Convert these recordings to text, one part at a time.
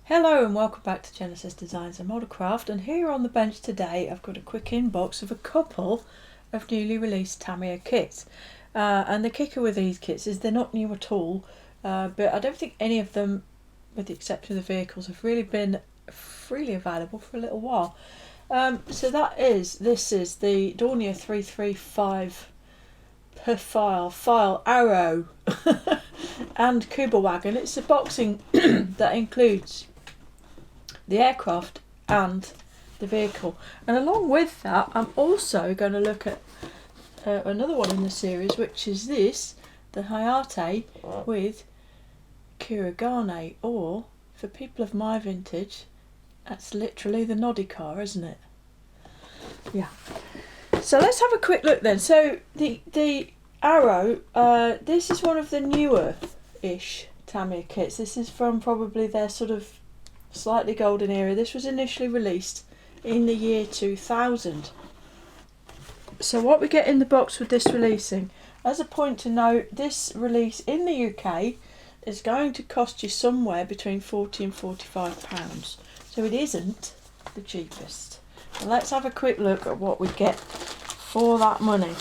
Hello and welcome back to Genesis Designs and Modelcraft, and here on the bench today I've got a quick inbox of a couple of newly released Tamiya kits. And the kicker with these kits is they're not new at all, but I don't think any of them, with the exception of the vehicles, have really been freely available for a little while. This is the Dornier 335 per file arrow and Kubelwagen. It's a boxing that includes the aircraft and the vehicle, and along with that I'm also going to look at another one in the series, which is this, the Hayate with Kurogane, or for people of my vintage, that's literally the noddy car, isn't it? Yeah. So let's have a quick look then. So the arrow, this is one of the newer-ish Tamiya kits. This is from probably their sort of slightly golden era. This was initially released in the year 2000. So what we get in the box with this releasing, as a point to note, this release in the UK is going to cost you somewhere between £40 and £45. So it isn't the cheapest. So let's have a quick look at what we get for that money.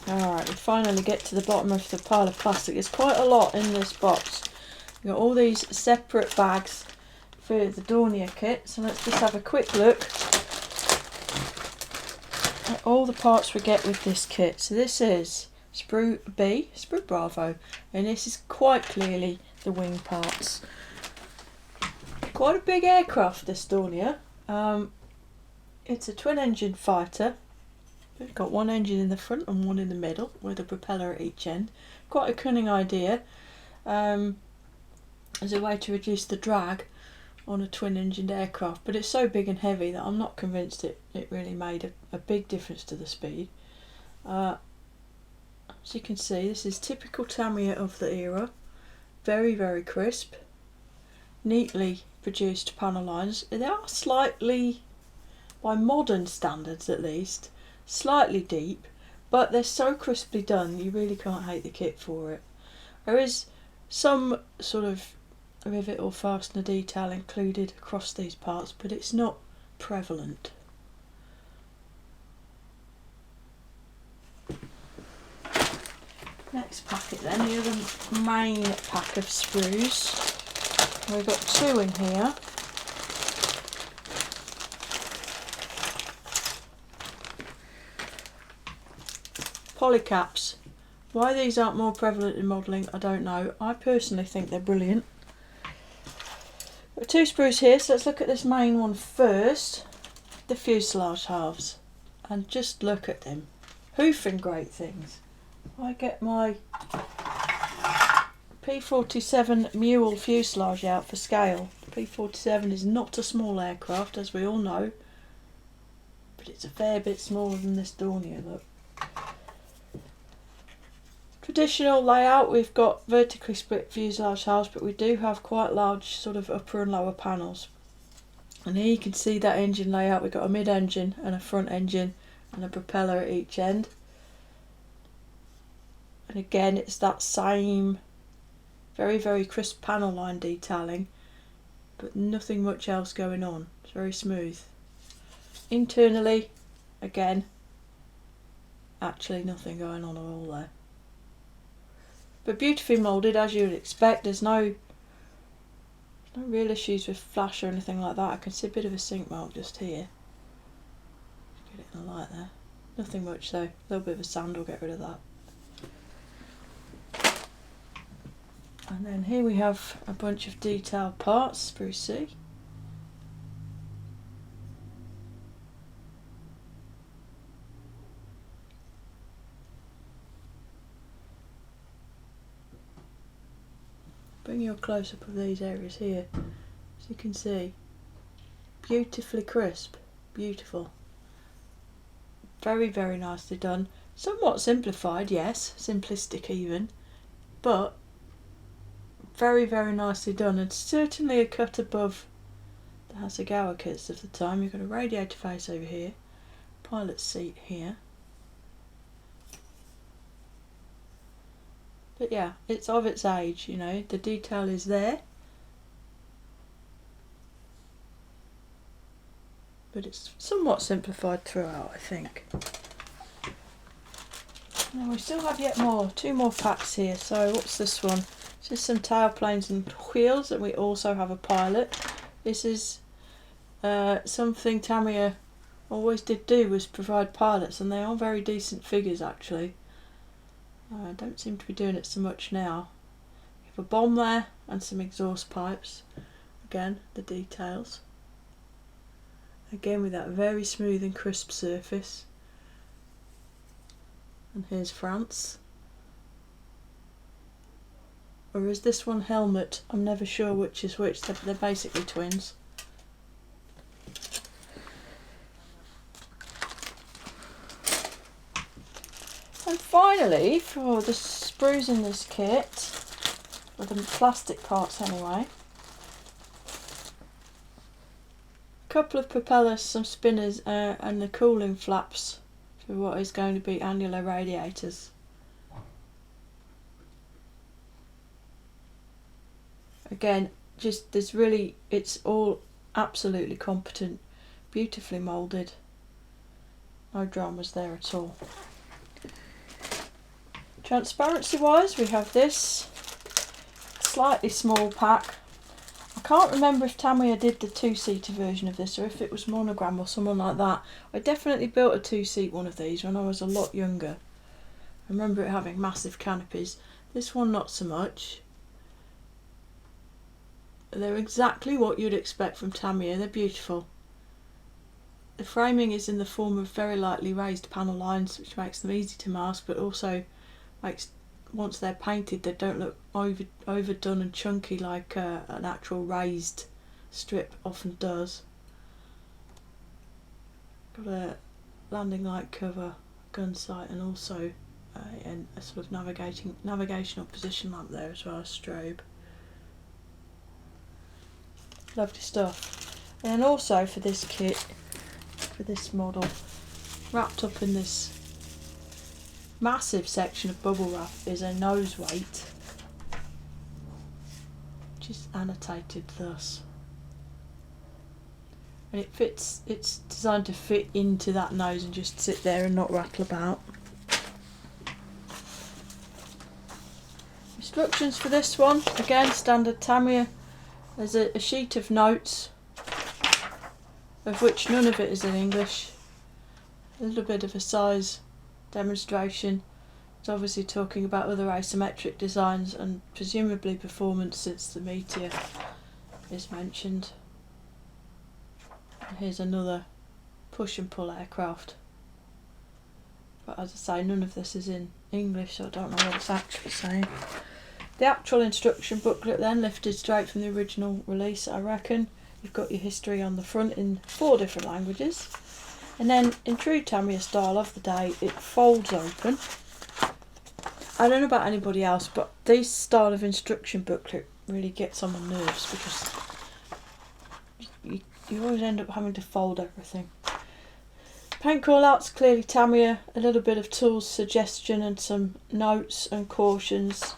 Alright, we finally get to the bottom of the pile of plastic. There's quite a lot in this box. We've got all these separate bags for the Dornier kit, so let's just have a quick look at all the parts we get with this kit. So this is sprue B, sprue Bravo, and this is quite clearly the wing parts. Quite a big aircraft, this Dornier. It's a twin engine fighter. We've got one engine in the front and one in the middle with a propeller at each end. Quite a cunning idea as a way to reduce the drag on a twin engined aircraft, but it's so big and heavy that I'm not convinced it really made a big difference to the speed. As you can see, this is typical Tamiya of the era. Very, very crisp, neatly produced panel lines. They are slightly, by modern standards at least, slightly deep, but they're so crisply done you really can't hate the kit for it. There is some sort of rivet or fastener detail included across these parts, but it's not prevalent. Next packet then, the other main pack of sprues. We've got two in here. Polycaps. Why these aren't more prevalent in modelling, I don't know. I personally think they're brilliant. Got two sprues here, so let's look at this main one first. The fuselage halves. And just look at them. Hoofing great things. I get my P47 mule fuselage out for scale. The P47 is not a small aircraft, as we all know, but it's a fair bit smaller than this Dornier, look. Traditional layout, we've got vertically split fuselage halves, but we do have quite large sort of upper and lower panels. And here you can see that engine layout. We've got a mid-engine and a front engine and a propeller at each end. And again, it's that same very, very crisp panel line detailing, but nothing much else going on. It's very smooth. Internally, again, actually nothing going on at all there. But beautifully moulded, as you would expect. There's no real issues with flash or anything like that. I can see a bit of a sink mark just here. Get it in the light there. Nothing much though. A little bit of a sand will get rid of that. And then here we have a bunch of detailed parts, sprue C. Bring you a close up of these areas here, as you can see. Beautifully crisp, beautiful. Very, very nicely done. Somewhat simplified, yes, simplistic even, but very, very nicely done, and certainly a cut above the Hasegawa kits of the time. You've got a radiator face over here, pilot's seat here. But yeah, it's of its age, you know, the detail is there. but it's somewhat simplified throughout, I think. Now we still have yet more, 2 more packs here. So what's this one? This is some tailplanes and wheels, and we also have a pilot. This is something Tamiya always did do, was provide pilots, and they are very decent figures actually. Don't seem to be doing it so much now. You have a bomb there and some exhaust pipes. Again, the details. Again with that very smooth and crisp surface. And here's France. Or is this one helmet? I'm never sure which is which. They're basically twins. And finally, for the sprues in this kit, or the plastic parts anyway, a couple of propellers, some spinners, and the cooling flaps for what is going to be annular radiators. Again, just there's really, it's all absolutely competent, beautifully moulded, no dramas there at all. Transparency wise, we have this slightly small pack. I can't remember if Tamiya did the 2-seater version of this or if it was Monogram or someone like that. I definitely built a 2-seat one of these when I was a lot younger. I remember it having massive canopies. This one not so much. They're exactly what you'd expect from Tamiya. They're beautiful. The framing is in the form of very lightly raised panel lines, which makes them easy to mask, but also makes, once they're painted, they don't look overdone and chunky like an actual raised strip often does. Got a landing light cover, gun sight, and also a sort of navigational position lamp there as well as strobe. Lovely stuff. And then also for this kit, for this model, wrapped up in this massive section of bubble wrap is a nose weight, which is annotated thus. And it fits, it's designed to fit into that nose and just sit there and not rattle about. Instructions for this one, again standard Tamiya. There's a sheet of notes, of which none of it is in English. A little bit of a size demonstration. It's obviously talking about other asymmetric designs and presumably performance, since the Meteor is mentioned. And here's another push and pull aircraft. But as I say, none of this is in English, so I don't know what it's actually saying. The actual instruction booklet then, lifted straight from the original release, I reckon. You've got your history on the front in 4 different languages. And then, in true Tamiya style of the day, it folds open. I don't know about anybody else, but this style of instruction booklet really gets on my nerves because you always end up having to fold everything. Paint call-outs, clearly Tamiya, a little bit of tools suggestion and some notes and cautions.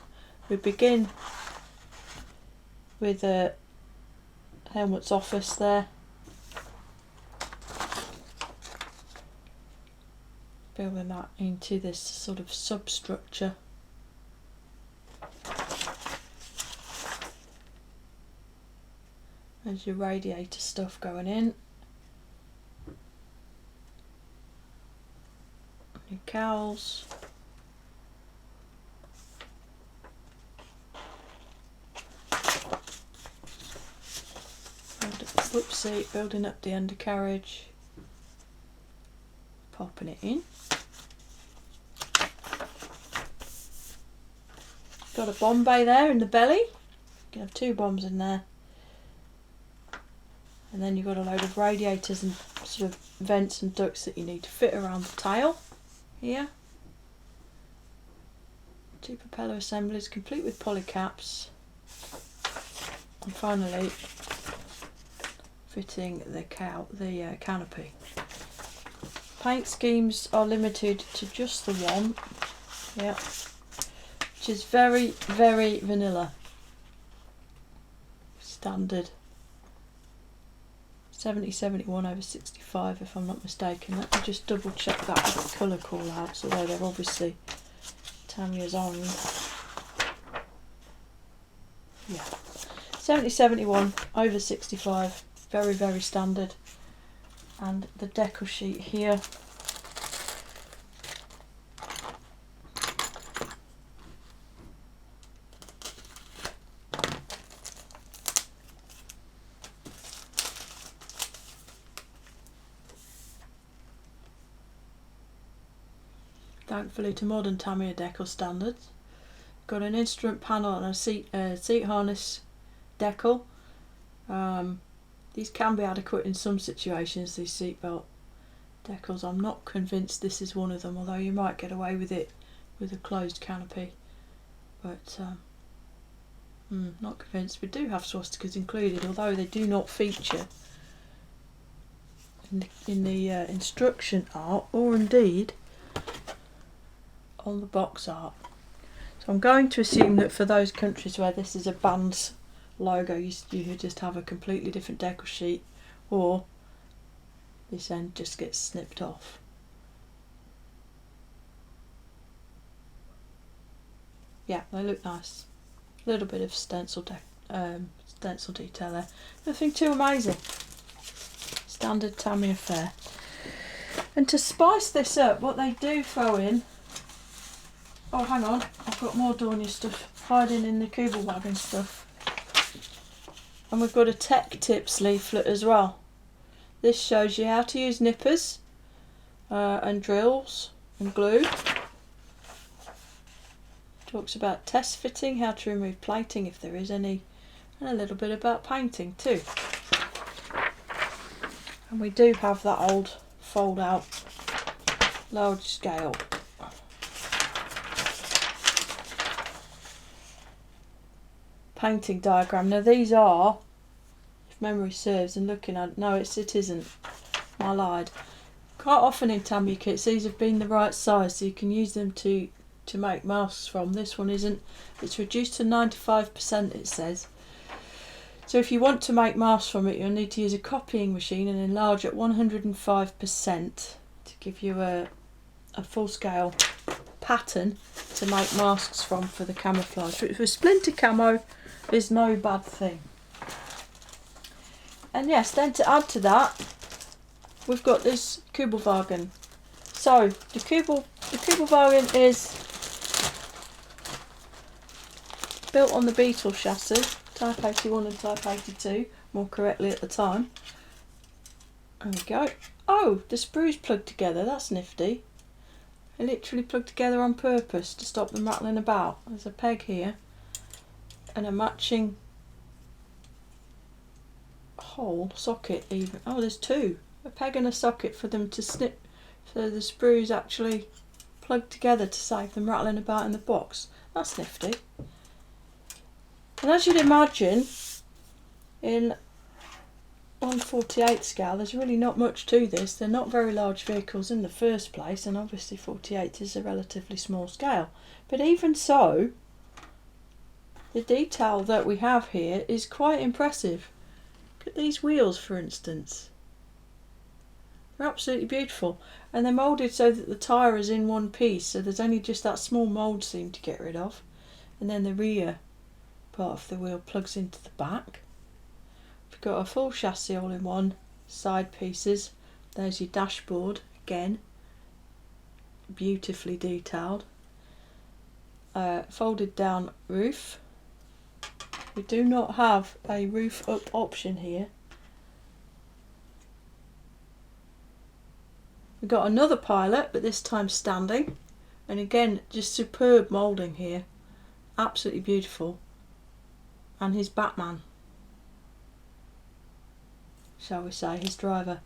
We begin with Helmut's office there. Building that into this sort of substructure. There's your radiator stuff going in. Your cowls. Whoopsie, building up the undercarriage. Popping it in. Got a bomb bay there in the belly. You can have 2 bombs in there. And then you've got a load of radiators and sort of vents and ducts that you need to fit around the tail here. 2 propeller assemblies complete with polycaps. And finally, fitting the canopy. Paint schemes are limited to just the one. Yeah. Which is very, very vanilla. Standard 7071 over 65 if I'm not mistaken. Let me just double check that with the colour call outs, although they're obviously Tamiya's owned. Yeah, 7071 over 65, very, very standard. And the decal sheet here, thankfully to modern Tamiya decal standards. Got an instrument panel and a seat harness decal. These can be adequate in some situations, these seatbelt decals. I'm not convinced this is one of them, although you might get away with it with a closed canopy. But not convinced. We do have swastikas included, although they do not feature in the instruction art, or indeed on the box art. So I'm going to assume that for those countries where this is a band's logo, you just have a completely different decal sheet, or this end just gets snipped off. Yeah, they look nice. A little bit of stencil detail there. Nothing too amazing. Standard Tamiya fare. And to spice this up, what they do throw in... Oh, hang on, I've got more Dornier stuff hiding in the Kubelwagen stuff. And we've got a tech tips leaflet as well. This shows you how to use nippers and drills and glue. Talks about test fitting, how to remove plating if there is any, and a little bit about painting too. And we do have that old fold out large scale. Painting diagram. Now these are, if memory serves, and looking at, no, it isn't, I lied. Quite often in Tamiya kits these have been the right size, so you can use them to make masks from. This one isn't. It's reduced to 95%, it says. So if you want to make masks from it, you'll need to use a copying machine and enlarge at 105% to give you a full scale pattern to make masks from for the camouflage. But for splinter camo is no bad thing. And yes, then to add to that, we've got this Kubelwagen. So the Kubelwagen is built on the Beetle chassis, Type 81 and Type 82, more correctly at the time. There we go. Oh, the sprues plugged together, that's nifty. They're literally plugged together on purpose to stop them rattling about. There's a peg here and a matching hole, socket even. Oh, there's two. A peg and a socket for them to snip, so the sprues actually plug together to save them rattling about in the box. That's nifty. And as you'd imagine, in 1/48 scale, there's really not much to this. They're not very large vehicles in the first place, and obviously 48 is a relatively small scale. But even so, the detail that we have here is quite impressive. Look at these wheels, for instance. They're absolutely beautiful, and they're moulded so that the tyre is in one piece, so there's only just that small mould seam to get rid of, and then the rear part of the wheel plugs into the back. We've got a full chassis all in one, side pieces. There's your dashboard again, beautifully detailed. Folded down roof. We do not have a roof up option here. We've got another pilot, but this time standing, and again just superb moulding here, absolutely beautiful. And his Batman, shall we say, his driver.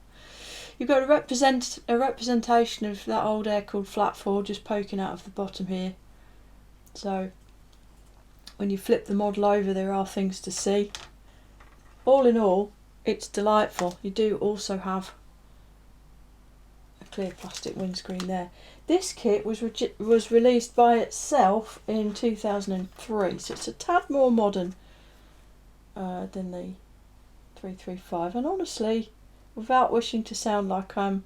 You've got a representation of that old air-cooled flat four just poking out of the bottom here. So when you flip the model over, there are things to see. All in all, it's delightful. You do also have a clear plastic windscreen there. This kit was released by itself in 2003, so it's a tad more modern than the 335, and honestly without wishing to sound like I'm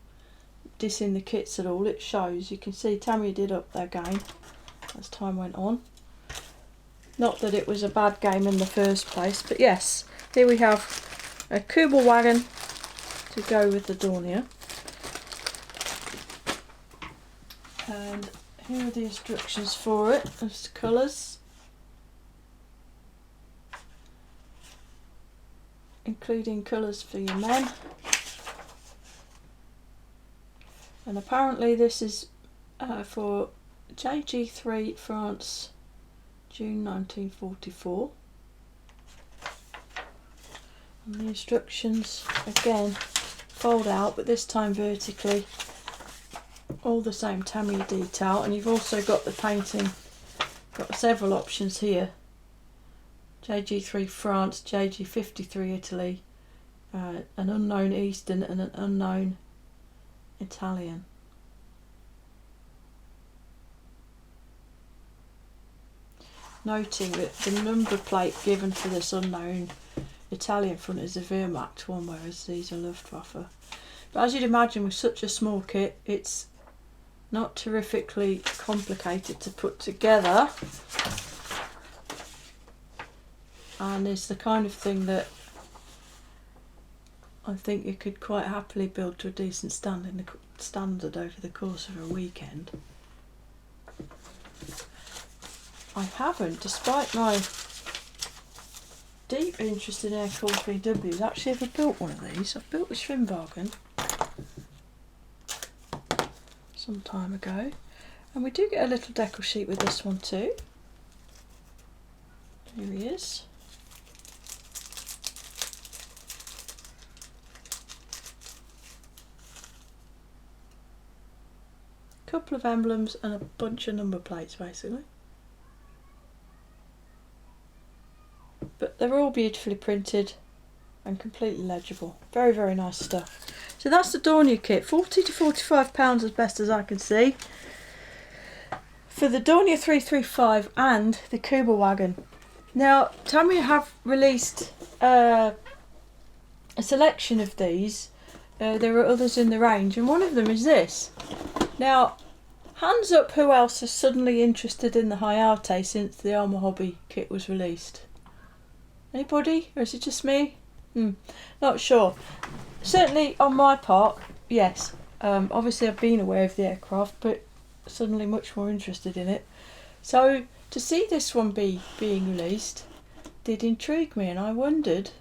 dissing the kits at all, it shows. You can see Tamiya did up their game as time went on. Not that it was a bad game in the first place, but yes, here we have a Kubelwagen to go with the Dornier. And here are the instructions for it, as to colours, including colours for your men. And apparently this is for JG3 France, June 1944. And the instructions again fold out, but this time vertically. All the same Tamiya detail, and you've also got the painting, got several options here. JG3 France, JG53 Italy, an unknown Eastern and an unknown Italian. Noting that the number plate given for this unknown Italian front is a Wehrmacht one, whereas these are Luftwaffe. But as you'd imagine, with such a small kit, it's not terrifically complicated to put together, and it's the kind of thing that I think you could quite happily build to a decent standard over the course of a weekend. I haven't, despite my deep interest in air-cooled VWs, actually ever built one of these. I've built a Kubelwagen some time ago, and we do get a little decal sheet with this one too. Here he is. Couple of emblems and a bunch of number plates basically, but they're all beautifully printed and completely legible. Very, very nice stuff. So that's the Dornier kit, £40 to £45 as best as I can see, for the Dornier 335 and the Kubelwagen. Now Tamiya have released a selection of these. There are others in the range, and one of them is this. Now, hands up who else is suddenly interested in the Hayate since the Armour Hobby kit was released? Anybody? Or is it just me? Not sure. Certainly on my part, yes. Obviously I've been aware of the aircraft, but suddenly much more interested in it. So to see this one being released did intrigue me, and I wondered,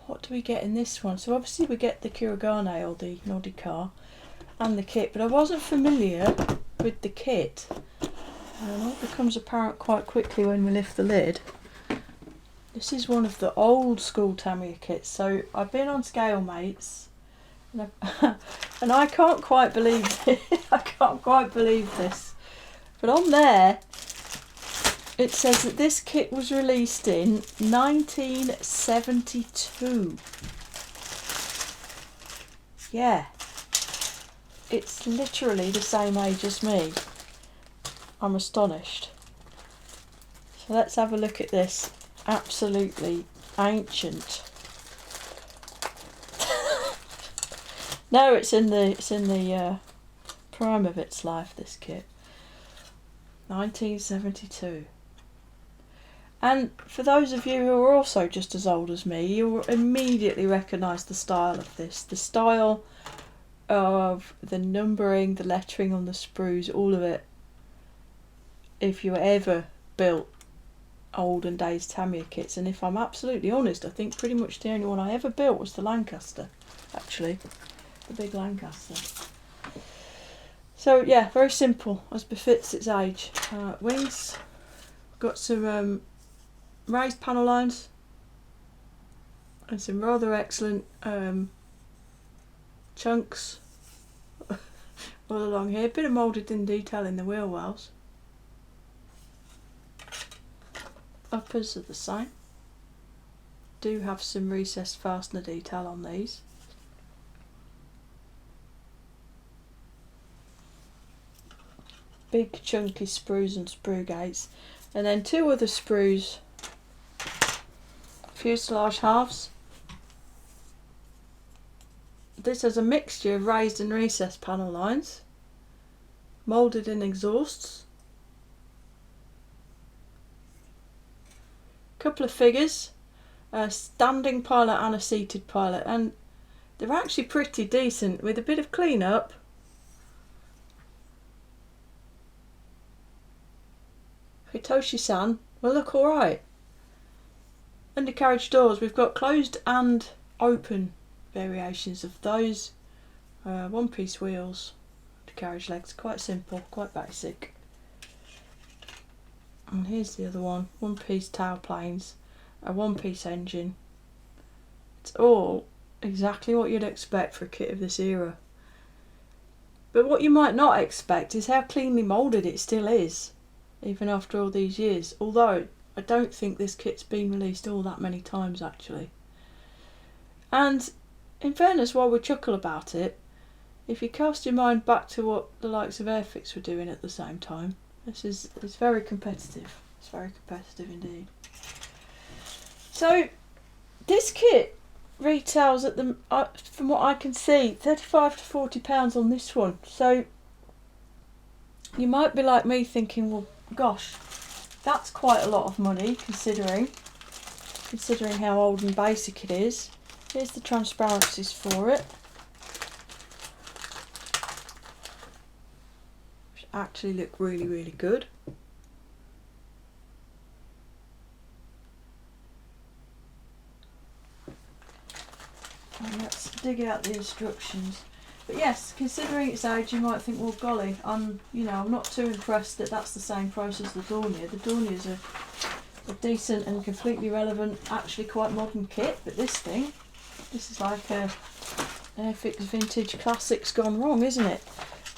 what do we get in this one? So obviously we get the Kurogane, or the Noddy car, and the kit, but I wasn't familiar with the kit, and all becomes apparent quite quickly when we lift the lid. This is one of the old school Tamiya kits, so I've been on Scale Mates, and, and I can't quite believe it. I can't quite believe this, but on there it says that this kit was released in 1972. Yeah. It's literally the same age as me. I'm astonished. So let's have a look at this. Absolutely ancient. No, it's in the prime of its life, this kit. 1972. And for those of you who are also just as old as me, you'll immediately recognise the style of this. The style of the numbering, the lettering on the sprues, all of it. If you ever built olden days Tamiya kits, and if I'm absolutely honest, I think pretty much the only one I ever built was the Lancaster, actually, the big Lancaster. So yeah, very simple as befits its age. Wings, got some raised panel lines and some rather excellent chunks all along here. A bit of moulded in detail in the wheel wells. Uppers are the same. Do have some recessed fastener detail on these. Big chunky sprues and sprue gates, and then two other sprues, fuselage halves. this has a mixture of raised and recessed panel lines, moulded in exhausts, couple of figures, a standing pilot and a seated pilot, and they're actually pretty decent with a bit of clean up. Hitoshi-san will look alright. Undercarriage doors, we've got closed and open variations of those. One piece wheels, undercarriage legs, quite simple, quite basic. And here's the other one, one piece tail planes, a one piece engine. It's all exactly what you'd expect for a kit of this era. But what you might not expect is how cleanly moulded it still is, even after all these years. Although I don't think this kit's been released all that many times actually. And in fairness, while we chuckle about it, if you cast your mind back to what the likes of Airfix were doing at the same time, it's very competitive. It's very competitive indeed. So this kit retails at the from what I can see, £35 to £40 on this one. So you might be like me thinking, well, gosh, that's quite a lot of money considering how old and basic it is. Here's the transparencies for it, which actually look really, really good. And let's dig out the instructions. But yes, considering its age, you might think, well, golly, I'm not too impressed that that's the same price as the Dornier. The Dornier's a decent and completely relevant, actually quite modern kit, but this is like a Airfix vintage classics gone wrong, isn't it?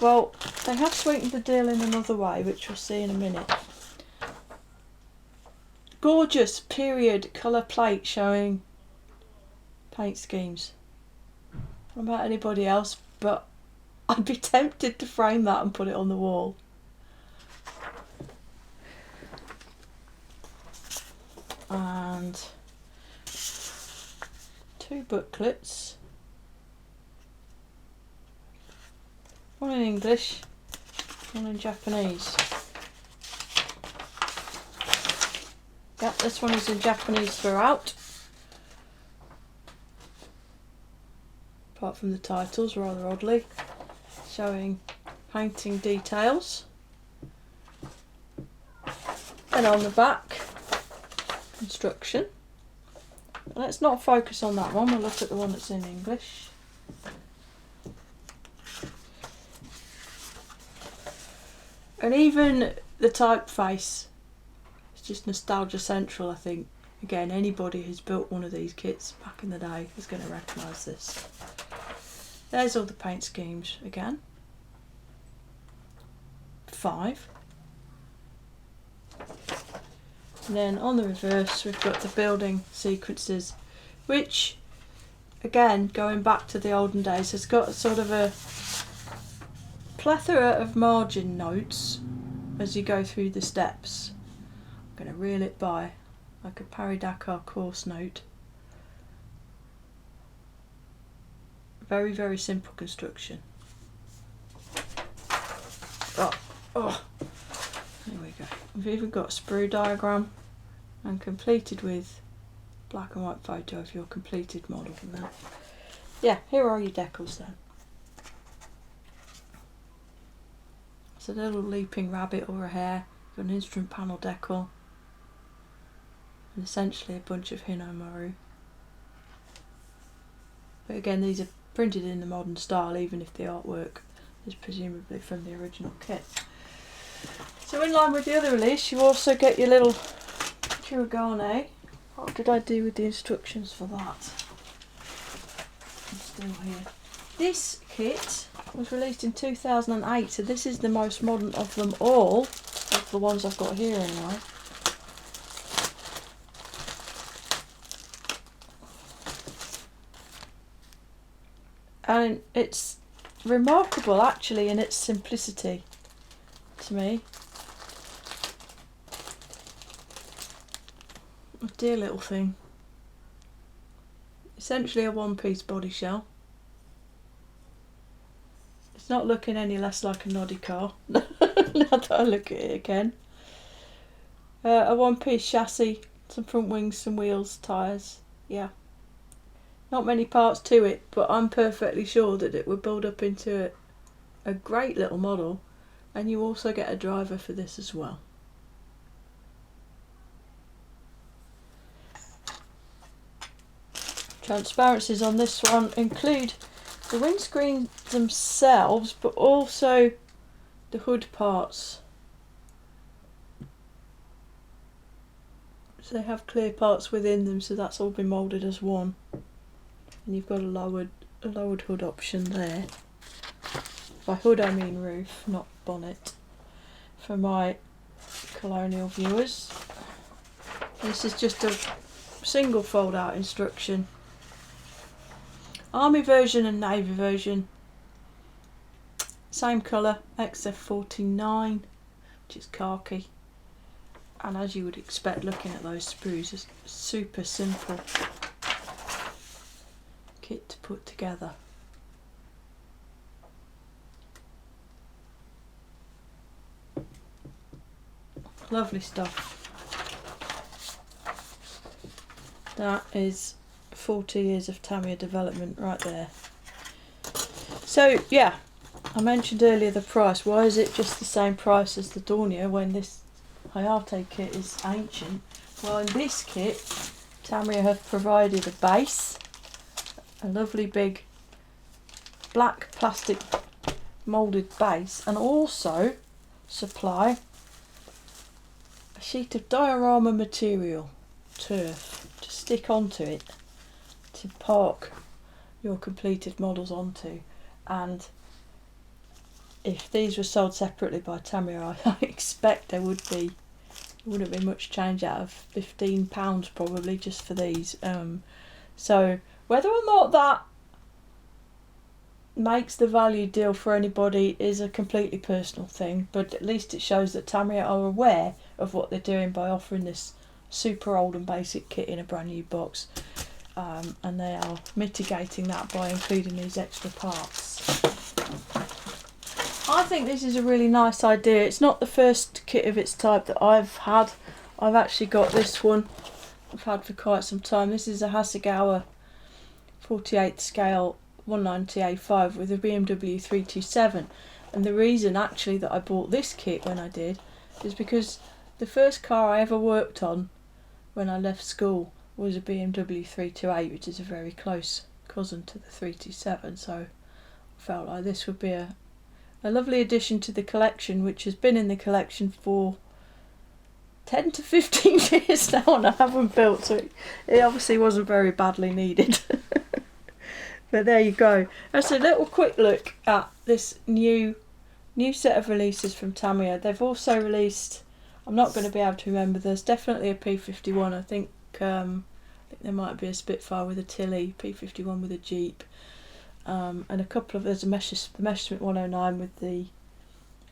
Well, they have sweetened the deal in another way, which we'll see in a minute. Gorgeous period colour plate showing paint schemes. I don't know about anybody else, but I'd be tempted to frame that and put it on the wall. And two booklets, one in English, one in Japanese. Yep, this one is in Japanese throughout, apart from the titles, rather oddly, showing painting details. And on the back, instruction. Let's not focus on that one, we'll look at the one that's in English. And even the typeface, it's just nostalgia central, I think. Again, anybody who's built one of these kits back in the day is going to recognise this. There's all the paint schemes again. 5. And then on the reverse we've got the building sequences, which again, going back to the olden days, has got sort of a plethora of margin notes as you go through the steps. I'm going to reel it by like a Paris-Dakar course note. Very, very simple construction. Oh, there we go. We've even got a sprue diagram and completed with black and white photo of your completed model and that. Yeah, here are your decals then. It's a little leaping rabbit or a hare, got an instrument panel decal, and essentially a bunch of Hinomaru. But again, these are printed in the modern style, even if the artwork is presumably from the original kit. So in line with the other release, you also get your little Kurogane. What did I do with the instructions for that? I'm still here. This kit was released in 2008, so this is the most modern of them all, of the ones I've got here anyway. And it's remarkable actually in its simplicity to me. A dear little thing. Essentially a one-piece body shell. It's not looking any less like a noddy car now that I look at it again. A one-piece chassis, some front wings, some wheels, tyres, yeah. Not many parts to it, but I'm perfectly sure that it would build up into a great little model, and you also get a driver for this as well. Transparencies on this one include the windscreen themselves, but also the hood parts. So they have clear parts within them, so that's all been moulded as one. And you've got a lowered hood option there. By hood I mean roof, not bonnet, for my colonial viewers. This is just a single fold out instruction. Army version and Navy version. Same colour, XF49, which is khaki. And as you would expect looking at those sprues, it's super simple kit to put together. Lovely stuff. That is 40 years of Tamiya development right there. So yeah, I mentioned earlier the price. Why is it just the same price as the Dornier when this Hayate kit is ancient? Well, in this kit Tamiya have provided a base, a lovely big black plastic moulded base, and also supply a sheet of diorama material, turf, to stick onto it to park your completed models onto. And if these were sold separately by Tamiya, I expect there wouldn't be much change out of £15 probably just for these. So whether or not that makes the value deal for anybody is a completely personal thing, but at least it shows that Tamiya are aware of what they're doing by offering this super old and basic kit in a brand new box, and they are mitigating that by including these extra parts. I think this is a really nice idea. It's not the first kit of its type that I've had. I've actually got this one I've had for quite some time. This is a Hasegawa 48th scale 190A5 with a BMW 327, and the reason actually that I bought this kit when I did is because the first car I ever worked on when I left school was a BMW 328, which is a very close cousin to the 327, so I felt like this would be a lovely addition to the collection, which has been in the collection for 10 to 15 years now and I haven't built, so it obviously wasn't very badly needed. But there you go. That's a little quick look at this new set of releases from Tamiya. They've also released, I'm not going to be able to remember, there's definitely a P51. I think there might be a Spitfire with a Tilly, P51 with a Jeep, and a couple of, there's a Messerschmitt 109 with the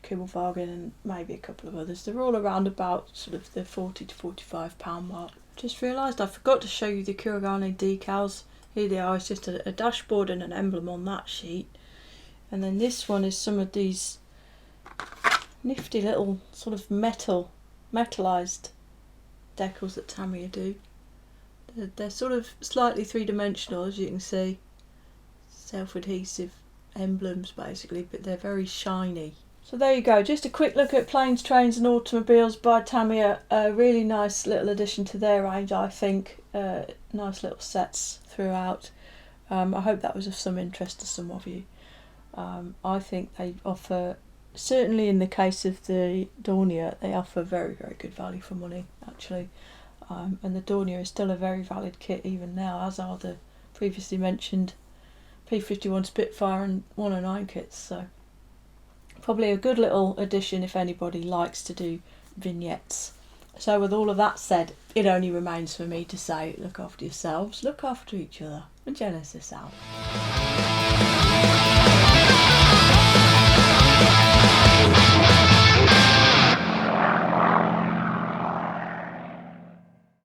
Kubelwagen, and maybe a couple of others. They're all around about sort of the £40 to £45 mark. Just realised I forgot to show you the Kurogane decals. Here they are. It's just a dashboard and an emblem on that sheet, and then this one is some of these nifty little sort of metalised decals that Tamiya do. They're sort of slightly three-dimensional, as you can see, self-adhesive emblems basically, but they're very shiny. So there you go, just a quick look at planes, trains and automobiles by Tamiya. A really nice little addition to their range, I think. Nice little sets throughout. I hope that was of some interest to some of you. I think they offer, certainly in the case of the Dornier, they offer very, very good value for money actually. And the Dornier is still a very valid kit even now, as are the previously mentioned P51 Spitfire and 109 kits. So probably a good little addition if anybody likes to do vignettes. So with all of that said, it only remains for me to say, look after yourselves, look after each other, and Genesis out.